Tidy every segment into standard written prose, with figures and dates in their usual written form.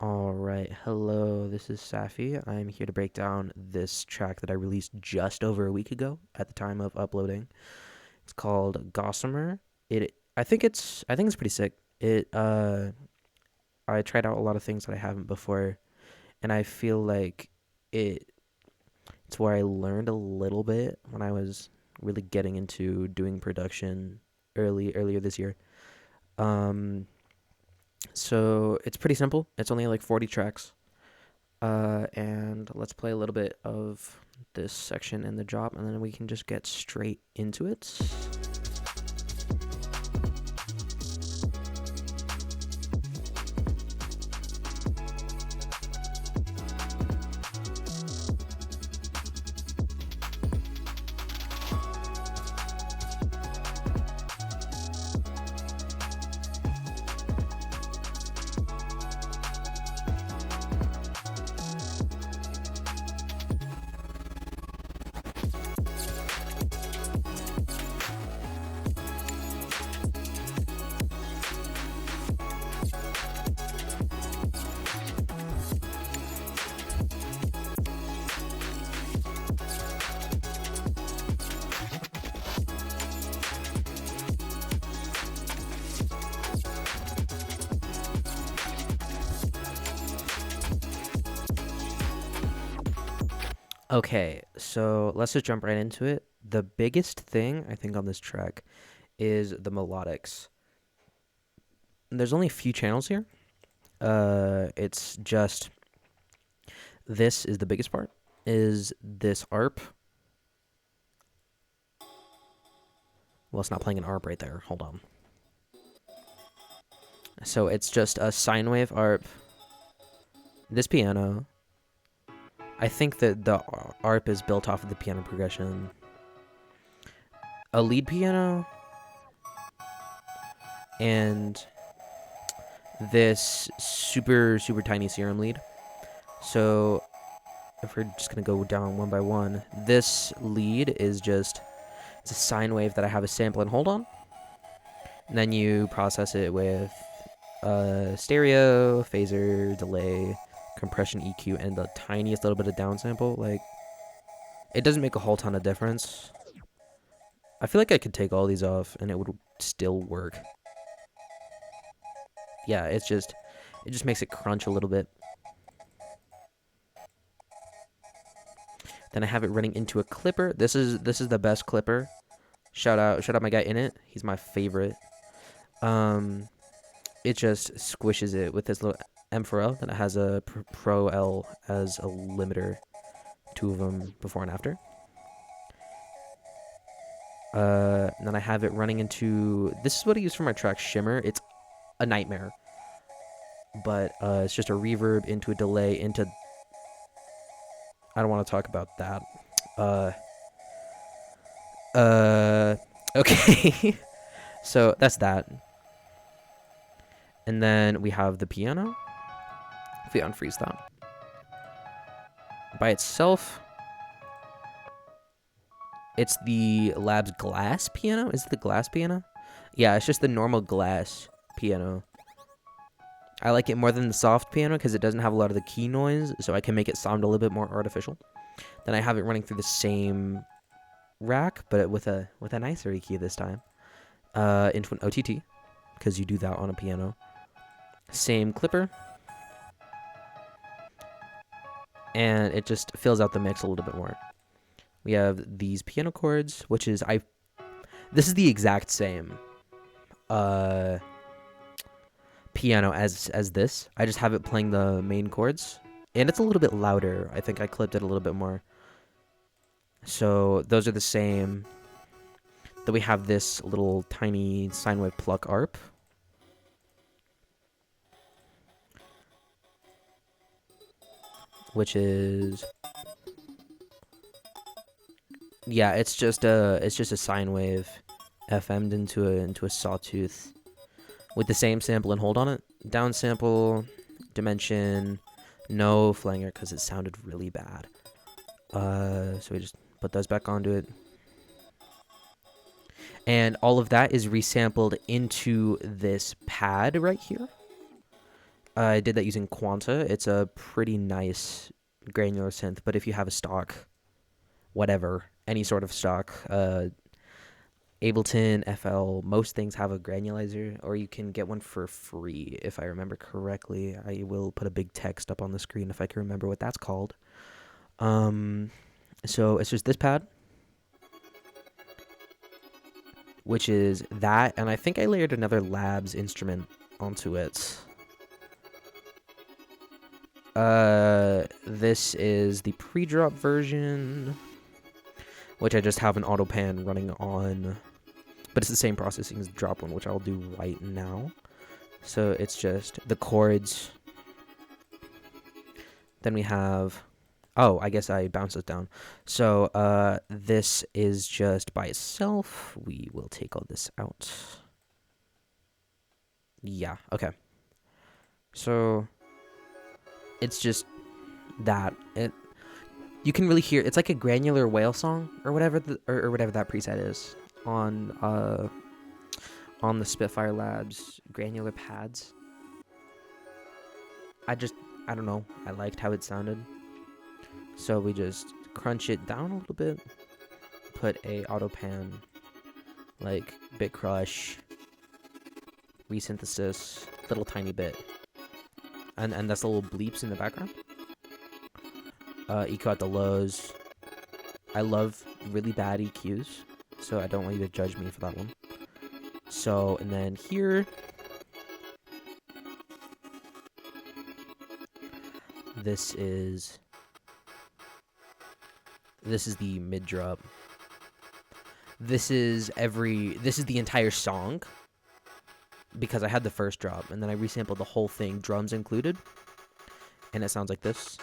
Alright, hello, this is Safi. I'm here to break down this track that I released just over a week ago at the time of uploading. It's called Gossamer. I think it's pretty sick. I tried out a lot of things that I haven't before, and I feel like it it's where I learned a little bit when I was really getting into doing production earlier this year. Um so it's pretty simple. It's only like 40 tracks. And let's play a little bit of this section in the drop, and then we can just get straight into it. Okay, so let's just jump right into it. The biggest thing I think on this track is the melodics. There's only a few channels here. It's just this is the biggest part. Is this ARP? Well, it's not playing an ARP right there. Hold on. So it's just a sine wave ARP. This piano. I think that the ARP is built off of the piano progression. A lead piano and this super tiny serum lead. So if we're just gonna go down one by one, this lead is just it's a sine wave that I have a sample and hold on, and then you process it with stereo, phaser, delay, compression, EQ, and the tiniest little bit of downsample. Like, it doesn't make a whole ton of difference. I feel like I could take all these off and it would still work. Yeah, it just makes it crunch a little bit. Then I have it running into a clipper. This is the best clipper. Shout out my guy in it. He's my favorite. It just squishes it with this little M4L. Then it has a Pro L as a limiter. Two of them before and after. And then I have it running into. This is what I use for my track Shimmer. It's a nightmare. But it's just a reverb into a delay into. I don't want to talk about that. Okay. So that's that. And then we have the piano. If we unfreeze that. By itself, it's the Labs glass piano. Is it the glass piano? Yeah, it's just the normal glass piano. I like it more than the soft piano because it doesn't have a lot of the key noise, so I can make it sound a little bit more artificial. Then I have it running through the same rack, but with a nicer EQ this time, into an OTT, because you do that on a piano. Same clipper, and it just fills out the mix a little bit more. We have these piano chords, which is this is the exact same piano as this. I just have it playing the main chords, and it's a little bit louder. I think I clipped it a little bit more. So those are the same. Then we have this little tiny sine wave pluck ARP. Which is, yeah, it's just a sine wave FM'd into a sawtooth with the same sample and hold on it. Down sample, dimension, no flanger because it sounded really bad. So we just put those back onto it. And all of that is resampled into this pad right here. I did that using Quanta. It's a pretty nice granular synth, but if you have a stock, whatever, any sort of stock, Ableton, FL, most things have a granulizer, or you can get one for free, if I remember correctly. I will put a big text up on the screen if I can remember what that's called. So it's just this pad, which is that, and I think I layered another Labs instrument onto it. This is the pre-drop version, which I just have an auto pan running on, but it's the same processing as the drop one, which I'll do right now. So it's just the chords. Then we have, oh, I guess I bounced it down. So this is just by itself. We will take all this out. Yeah, okay. So it's just that. You can really hear it's like a granular whale song or whatever or whatever that preset is on the Spitfire Labs granular pads. I don't know. I liked how it sounded. So we just crunch it down a little bit, put a auto pan, like bit crush, resynthesis, little tiny bit. And that's the little bleeps in the background. EQ out the lows. I love really bad EQs, so I don't want you to judge me for that one. So, and then here, this is the mid drop. This is the entire song, because I had the first drop and then I resampled the whole thing, drums included, and it sounds like this.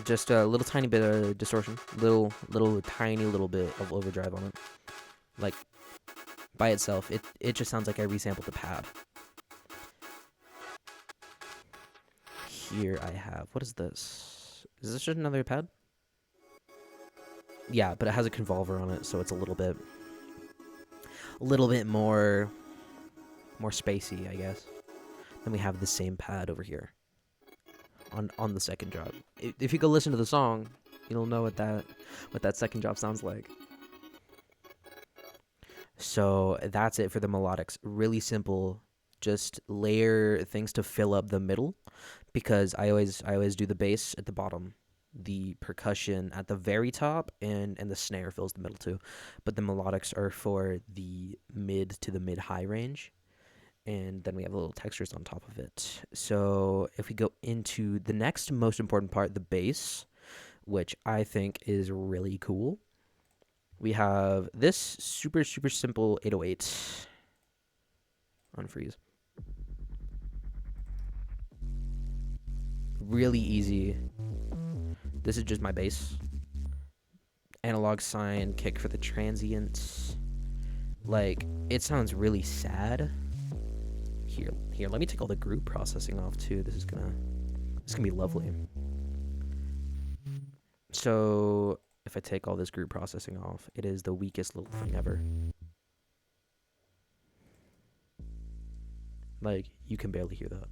Just a little tiny bit of distortion, little tiny little bit of overdrive on it, like by itself. It just sounds like I resampled the pad. Here I have, what is this? Is this just another pad? Yeah, but it has a convolver on it, so it's a little bit more spacey, I guess. Then we have the same pad over here on the second drop. If you go listen to the song, you'll know what that second drop sounds like. So that's it for the melodics. Really simple. Just layer things to fill up the middle, because I always do the bass at the bottom, the percussion at the very top, and the snare fills the middle too. But the melodics are for the mid to the mid-high range. And then we have little textures on top of it. So if we go into the next most important part, the bass, which I think is really cool, we have this super simple 808 on freeze. Really easy. This is just my bass. Analog sign, kick for the transients. Like, it sounds really sad. Here, let me take all the group processing off too. This is gonna be lovely. So if I take all this group processing off, it is the weakest little thing ever. Like, you can barely hear that.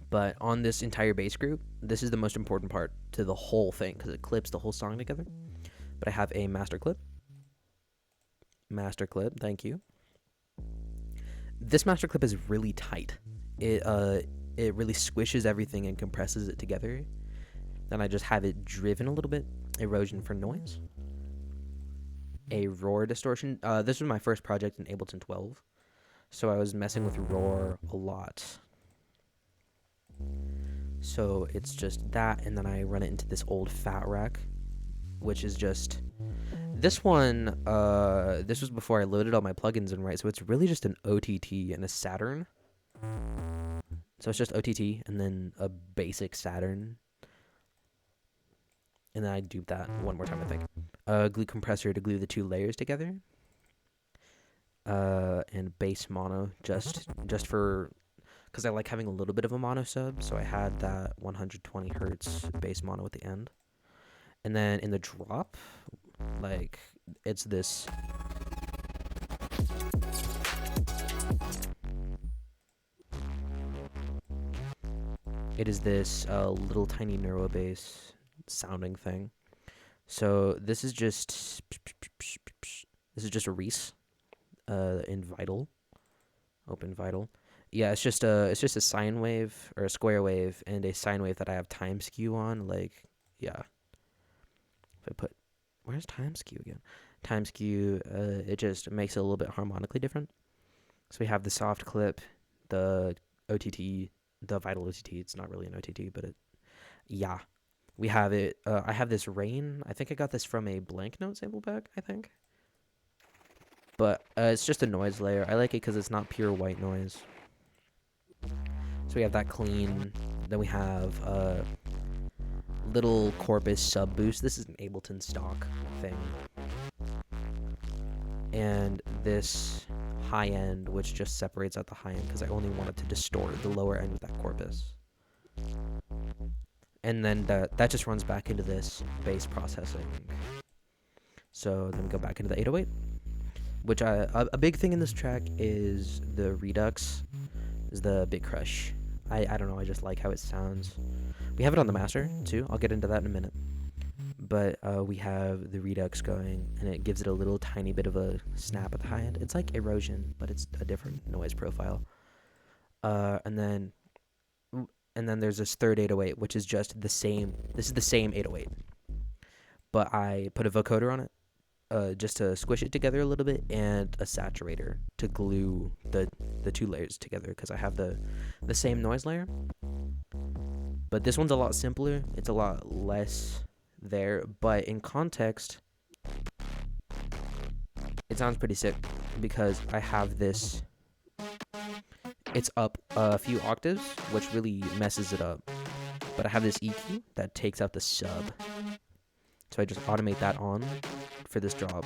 But on this entire bass group, this is the most important part to the whole thing, because it clips the whole song together. But I have a master clip. Thank you. This master clip is really tight. It really squishes everything and compresses it together. Then I just have it driven a little bit. Erosion for noise. A roar distortion. This was my first project in Ableton 12, so I was messing with roar a lot. So it's just that, and then I run it into this old fat rack, which is just this one. This was before I loaded all my plugins in, right? So it's really just an OTT and a Saturn. So it's just OTT and then a basic Saturn, and then I do that one more time, I think. Glue compressor to glue the two layers together. And bass mono just for, because I like having a little bit of a mono sub, so I had that 120 hertz bass mono at the end. And then in the drop, like, it's this It is this little tiny neuro bass sounding thing. So this is just a Reese in Vital, Open Vital. Yeah, it's just a sine wave or a square wave and a sine wave that I have time skew on. Like, yeah, if I put where's time skew again? Time skew, it just makes it a little bit harmonically different. So we have the soft clip, the OTT, the Vital OTT. It's not really an OTT, but yeah, we have it. I have this Rain. I think I got this from a blank note sample pack, I think. But it's just a noise layer. I like it because it's not pure white noise. So we have that clean. Then we have little Corpus sub boost. This is an Ableton stock thing. And this high end, which just separates out the high end because I only wanted to distort the lower end with that Corpus. And then that just runs back into this bass processing. So then we go back into the 808, which a big thing in this track is the Redux, is the Big Crush. I don't know, I just like how it sounds. We have it on the master too. I'll get into that in a minute. But we have the Redux going, and it gives it a little tiny bit of a snap at the high end. It's like erosion, but it's a different noise profile. And then there's this third 808, which is just the same. This is the same 808, but I put a vocoder on it, just to squish it together a little bit, and a saturator to glue the two layers together because I have the same noise layer. But this one's a lot simpler. It's a lot less there, but in context, it sounds pretty sick because I have this. It's up a few octaves, which really messes it up. But I have this EQ that takes out the sub. So I just automate that on for this drop.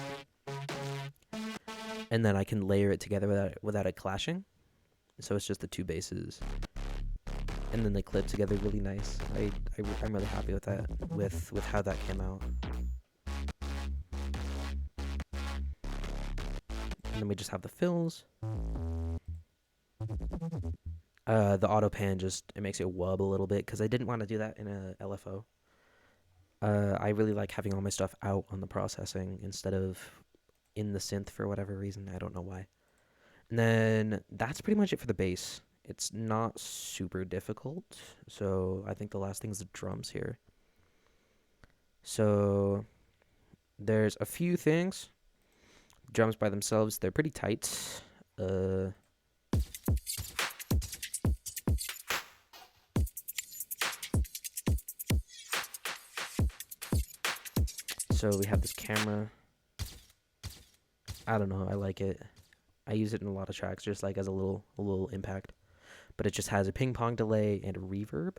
And then I can layer it together without it clashing. So it's just the two basses. And then they clip together really nice. I'm really happy with that, with how that came out. And then we just have the fills. The auto pan it makes it wub a little bit because I didn't want to do that in a LFO. I really like having all my stuff out on the processing instead of in the synth for whatever reason. I don't know why. And then that's pretty much it for the bass. It's not super difficult. So I think the last thing is the drums here. So there's a few things. Drums by themselves, they're pretty tight. So we have this camera. I don't know, I like it. I use it in a lot of tracks just like as a little impact. But it just has a ping pong delay and a reverb.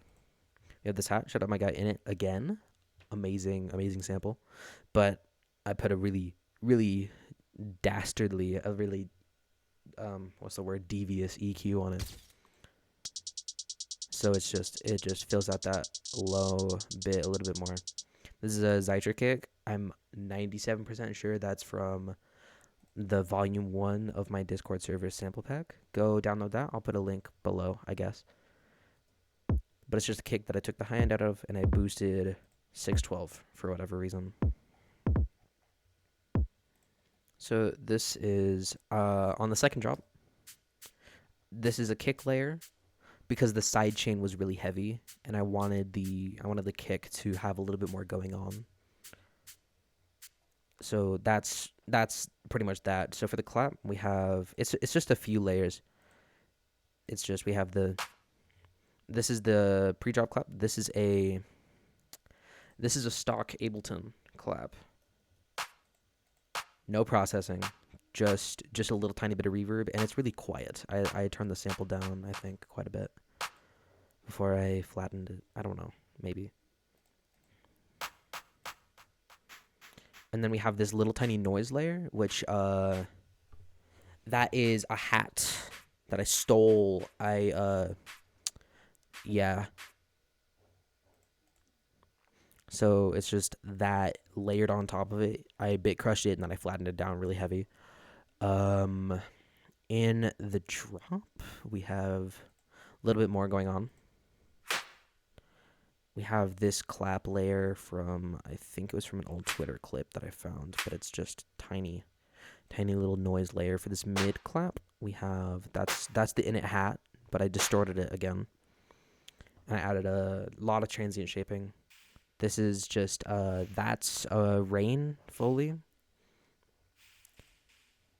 We have this hat. Shout out my guy In It again. Amazing sample. But I put a really dastardly, a really devious EQ on it. So it just fills out that low bit a little bit more. This is a Zytra kick. I'm 97% sure that's from the volume 1 of my Discord server sample pack. Go download that. I'll put a link below, I guess. But it's just a kick that I took the high end out of and I boosted 612 for whatever reason. So this is on the second drop. This is a kick layer because the side chain was really heavy and I wanted the kick to have a little bit more going on. So that's pretty much that. So for the clap, we have it's just a few layers. It's just we have this is the pre-drop clap. This is a stock Ableton clap. No processing, just a little tiny bit of reverb, and it's really quiet. I turned the sample down, I think, quite a bit before I flattened it. I don't know, maybe. And then we have this little tiny noise layer, which that is a hat that I stole. Yeah. So it's just that layered on top of it. I bit crushed it and then I flattened it down really heavy. In the drop, we have a little bit more going on. We have this clap layer from, I think it was from an old Twitter clip that I found, but it's just tiny, tiny little noise layer for this mid clap. We have, that's the init hat, but I distorted it again. And I added a lot of transient shaping. This is just, that's a rain Foley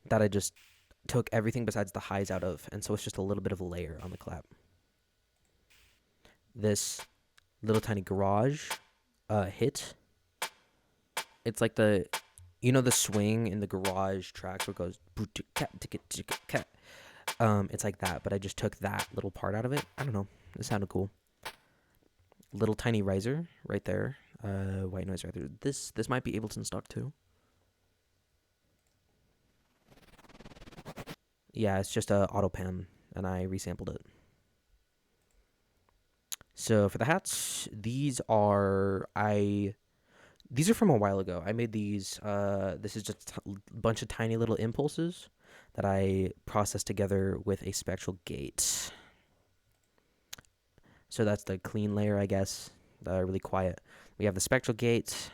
that I just took everything besides the highs out of, and so it's just a little bit of a layer on the clap. This little tiny garage hit. It's like the, you know, the swing in the garage tracks where it goes it's like that, but I just took that little part out of it. I don't know, it sounded cool. Little tiny riser right there, white noise right there. This might be Ableton stock too. Yeah, it's just a auto pan, and I resampled it. So for the hats, these are from a while ago. I made these. This is just a bunch of tiny little impulses that I processed together with a spectral gate. So that's the clean layer, I guess. Really quiet. We have the spectral gate.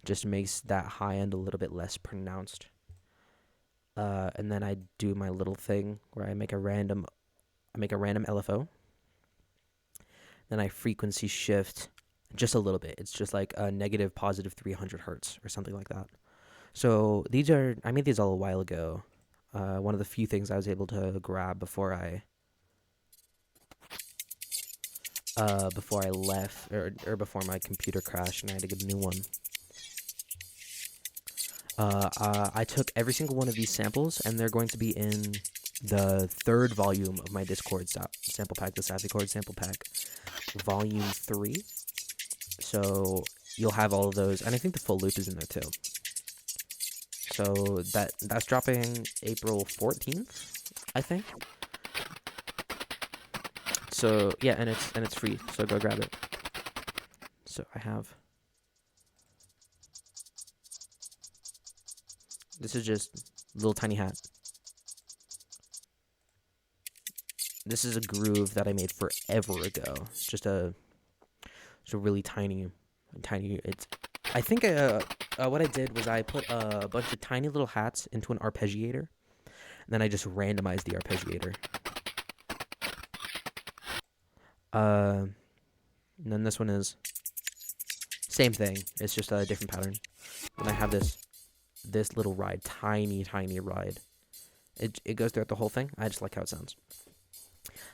Just makes that high end a little bit less pronounced. And then I do my little thing where I make a random LFO. Then I frequency shift just a little bit. It's just like a negative positive 300 hertz or something like that. So I made these all a while ago. One of the few things I was able to grab before I left, or before my computer crashed and I had to get a new one. I took every single one of these samples, and they're going to be in the third volume of my Discord sample pack, the Savvy Chord sample pack, volume 3. So you'll have all of those, and I think the full loop is in there too. So that's dropping April 14th, I think. So yeah, and it's free. So go grab it. So I have. This is just a little tiny hat. This is a groove that I made forever ago. It's just a really tiny. It's. I think what I did was I put a bunch of tiny little hats into an arpeggiator, and then I just randomized the arpeggiator. And then this one is same thing. It's just a different pattern. And I have this little ride, tiny ride. It goes throughout the whole thing. I just like how it sounds.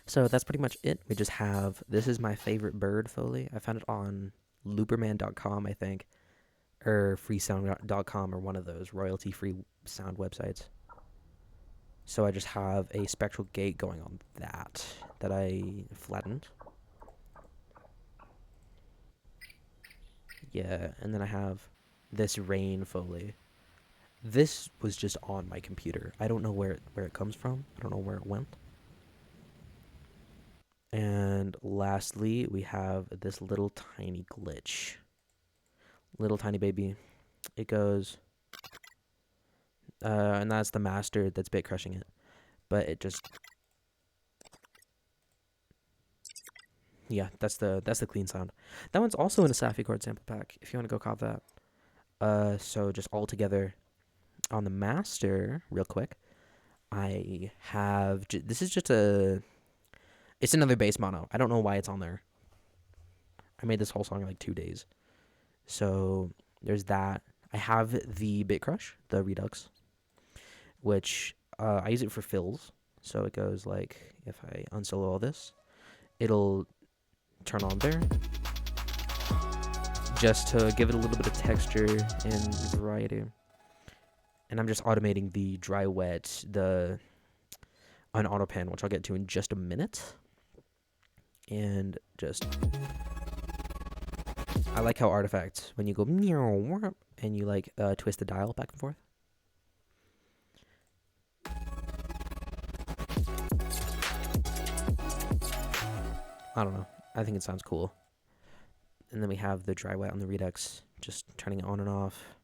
So that's pretty much it. We just have, this is my favorite bird Foley. I found it on looperman.com, I think, or freesound.com, or one of those royalty-free sound websites. So I just have a spectral gate going on that I flattened. Yeah, and then I have this rain Foley. This was just on my computer. I don't know where it comes from. I don't know where it went. And lastly, we have this little tiny glitch. Little tiny baby. It goes, and that's the master that's bit crushing it. But it just, yeah, that's the clean sound. That one's also in a Safi chord sample pack if you want to go cop that. So just all together on the master, real quick, I have this is just it's another bass mono. I don't know why it's on there. I made this whole song in like 2 days. So there's that. I have the Bit Crush, the Redux, which I use it for fills. So it goes like, if I unsolo all this, it'll turn on there, just to give it a little bit of texture and variety. And I'm just automating the dry wet, on AutoPan, which I'll get to in just a minute. And just, I like how Artifacts, when you go and you like twist the dial back and forth. I don't know. I think it sounds cool. And then we have the dry wet on the Redux, just turning it on and off.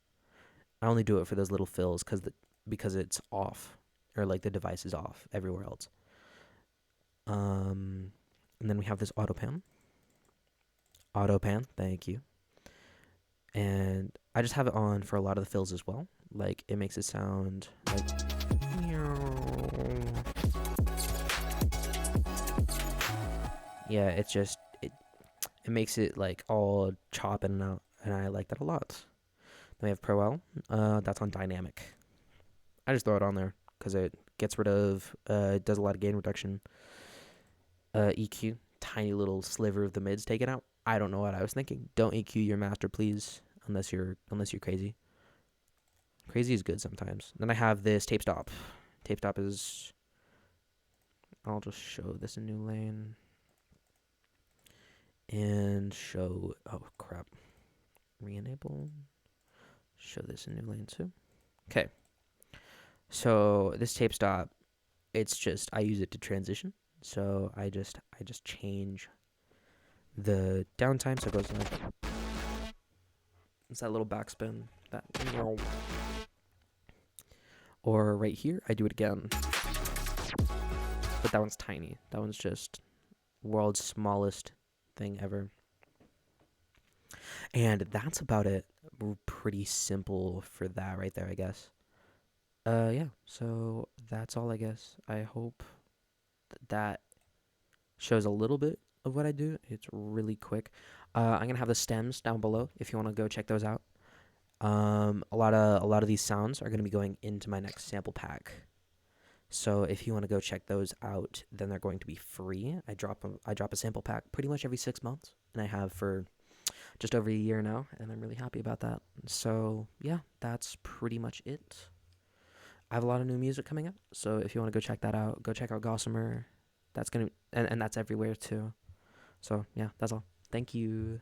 I only do it for those little fills because it's off, or like the device is off everywhere else. And then we have this auto pan. auto pan. Thank you. And I just have it on for a lot of the fills as well. Like it makes it sound like yeah, it's just it makes it like all chopping out, and I like that a lot. Then we have Pro L. That's on dynamic. I just throw it on there because it gets rid of. It does a lot of gain reduction. EQ, tiny little sliver of the mids taken out. I don't know what I was thinking. Don't EQ your master, please, unless you're crazy. Crazy is good sometimes. Then I have this tape stop. Tape stop is. I'll just show this in new lane and show. Oh crap! Re-enable. Show this in new lane too. Okay. So this tape stop, it's just I use it to transition. So I just change the downtime so it goes like it's that little backspin that or right here I do it again. But that one's tiny. That one's just world's smallest thing ever. And that's about it. Pretty simple for that right there, I guess. Yeah. So that's all I guess. I hope that shows a little bit of what I do. It's really quick. I'm gonna have the stems down below if you want to go check those out. A lot of these sounds are gonna be going into my next sample pack. So if you want to go check those out, then they're going to be free. I drop a sample pack pretty much every 6 months, and I have for just over a year now, and I'm really happy about that. So yeah, that's pretty much it. I have a lot of new music coming up, so if you want to go check that out, go check out Gossamer. That's gonna and that's everywhere too. So yeah, that's all. Thank you.